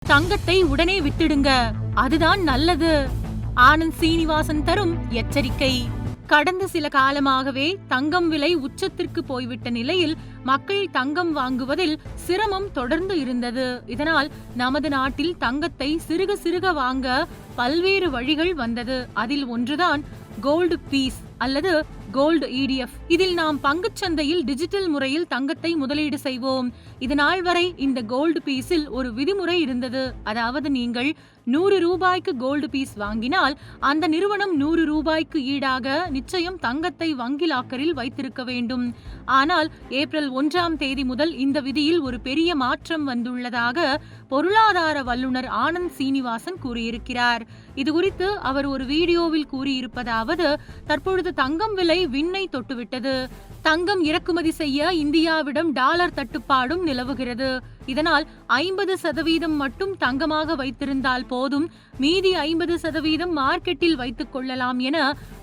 தங்கத்தை உடனே வித்துடுங்க, அதுதான் நல்லது. ஆனந்த் சீனிவாசன் தரும் எச்சரிக்கை. கடந்த சில காலமாகவே தங்கம் விலை உச்சத்திற்கு போய்விட்ட நிலையில் மக்கள் தங்கம் வாங்குவதில் சிரமம் தொடர்ந்து இருந்தது. இதனால் நமது நாட்டில் தங்கத்தை சிறுக சிறுக வாங்க பல்வேறு வழிகள் வந்தது. அதில் ஒன்றுதான் கோல்டு பீஸ் அல்லது கோல்டு ETF. இதில் நாம் பங்குச்சந்தையில் டிஜிட்டல் முறையில் தங்கத்தை முதலீடு செய்வோம். இதனால் வரை இந்த கோல்டு பீஸில் ஒரு விதிமுறை இருந்தது. அதாவது நீங்கள் 100 ரூபாய்க்கு கோல்டு பீஸ் வாங்கினால் அந்த நிறுவனம் 100 ரூபாய்க்கு ஈடாக நிச்சயம் தங்கத்தை வங்கி லாக்கரில் வைத்திருக்க வேண்டும். ஆனால் ஏப்ரல் 1ஆம் தேதி முதல் இந்த விதியில் ஒரு பெரிய மாற்றம் வந்துள்ளதாக பொருளாதார வல்லுநர் ஆனந்த் சீனிவாசன் கூறியிருக்கிறார். இதுகுறித்து அவர் ஒரு வீடியோவில் கூறியிருப்பதாவது, தற்பொழுது தங்கம் விலை விண்ணை தொட்டுவிட்டது. தங்கம் இறக்குமதி செய்ய இந்தியாவிடம் டாலர் தட்டுப்பாடும் நிலவுகிறது. இதனால் 50% மட்டும் தங்கமாக வைத்திருந்தால் போதும், மீதி 50% மார்க்கெட்டில் வைத்துக் கொள்ளலாம் என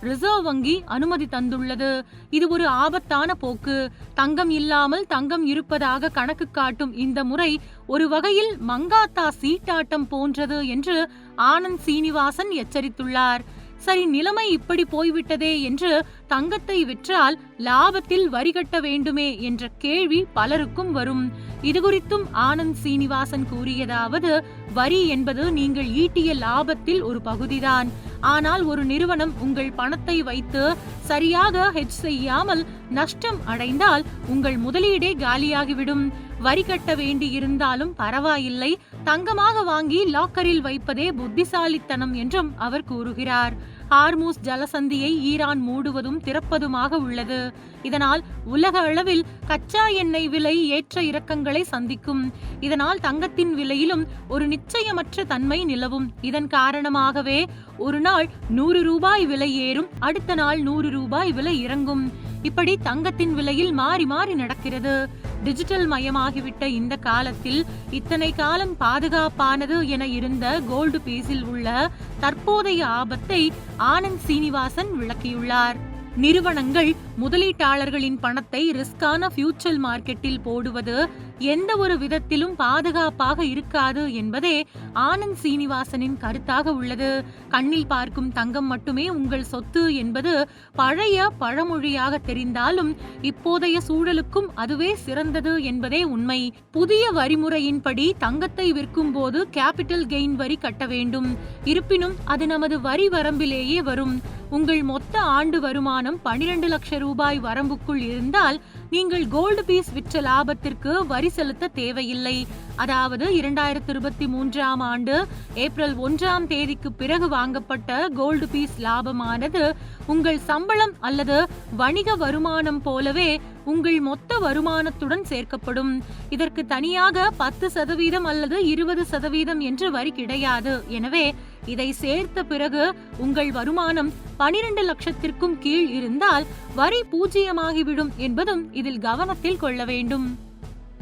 ரிசர்வ் வங்கி அனுமதி தந்துள்ளது. இது ஒரு ஆபத்தான போக்கு. தங்கம் இல்லாமல் தங்கம் இருப்பதாக கணக்கு காட்டும் இந்த முறை ஒரு வகையில் மங்காத்தா சீட்டாட்டம் போன்றது என்று ஆனந்த் சீனிவாசன் எச்சரித்துள்ளார். சரி, நிலைமை இப்படி போய்விட்டதே என்று தங்கத்தை விற்றால் லாபத்தில் வரி கட்ட வேண்டுமே என்ற கேள்வி பலருக்கும் வரும். இதுகுறித்தும் ஆனந்த் சீனிவாசன் கூறியதாவது, வரி என்பது நீங்கள் ஈட்டிய லாபத்தில் ஒரு பகுதிதான். ஆனால் ஒரு நிறுவனம் உங்கள் பணத்தை வைத்து சரியாக ஹெட்ஜ் செய்யாமல் நஷ்டம் அடைந்தால் உங்கள் முதலீடே காலியாகிவிடும். வரி கட்ட வேண்டி இருந்தாலும் பரவாயில்லை, தங்கமாக வாங்கி லாக்கரில் வைப்பதே புத்திசாலித்தனம் என்றும் அவர் கூறுகிறார். ஹார்மூஸ் ஜலசந்தியை ஈரான் மூடுவதும் திறப்பதுமாக உள்ளது. இதனால் உலக அளவில் கச்சா எண்ணெய் விலை ஏற்ற இறக்கங்களை சந்திக்கும். இதனால் தங்கத்தின் விலையிலும் ஒரு நிச்சயமற்ற தன்மை நிலவும். இதன் காரணமாகவே ஒரு நாள் 100 ரூபாய் விலை ஏறும், அடுத்த நாள் 100 ரூபாய் விலை இறங்கும். இப்படி தங்கத்தின் விலையில் மாறி மாறி நடக்கிறது. டிஜிட்டல் மயமாகிவிட்ட இந்த காலத்தில் இத்தனை காலம் பாதுகாப்பானது என இருந்த கோல்டு பீஸில் உள்ள தற்போதைய ஆபத்தை ஆனந்த் சீனிவாசன் விளக்கியுள்ளார். நிறுவனங்கள் முதலீட்டாளர்களின் பணத்தை ரிஸ்கான ஃபியூச்சர் மார்க்கெட்டில் போடுவது எந்த ஒரு விதத்திலும் பாதுகாப்பாக இருக்காது என்பதே ஆனந்த் சீனிவாசனின் கருத்தாக உள்ளது. கண்ணில் பார்க்கும் தங்கம் மட்டுமே உங்கள் சொத்து என்பது பழைய பழமொழியாக தெரிந்தாலும் இப்போதைய சூழலுக்கும் அதுவே சிறந்தது என்பதே உண்மை. புதிய வரிமுறையின்படி தங்கத்தை விற்கும் போது கேபிட்டல் கெயின் வரி கட்ட வேண்டும். இருப்பினும் அது நமது வரி வரம்பிலேயே வரும். உங்கள் மொத்த ஆண்டு வருமானம் 12 லட்சம் ரூபாய் வரம்புக்குள் இருந்தால் நீங்கள் கோல்டு பீஸ் விற்ற லாபத்திற்கு வரி செலுத்த தேவையில்லை. அதாவது 2023ஆம் ஆண்டு ஏப்ரல் 1ஆம் தேதிக்கு பிறகு வாங்கப்பட்ட கோல்டு பீஸ் லாபமானது உங்கள் சம்பளம் அல்லது வணிக வருமானம் போலவே உங்கள் மொத்த வருமானத்துடன் சேர்க்கப்படும். இதற்கு தனியாக 10% அல்லது 20% என்று வரி கிடையாது. எனவே இதை சேர்த்த பிறகு உங்கள் வருமானம் 12 லட்சத்திற்கும் கீழ் இருந்தால் வரி 0 ஆகிவிடும் என்பதும் இதில் கவனத்தில் கொள்ள வேண்டும்.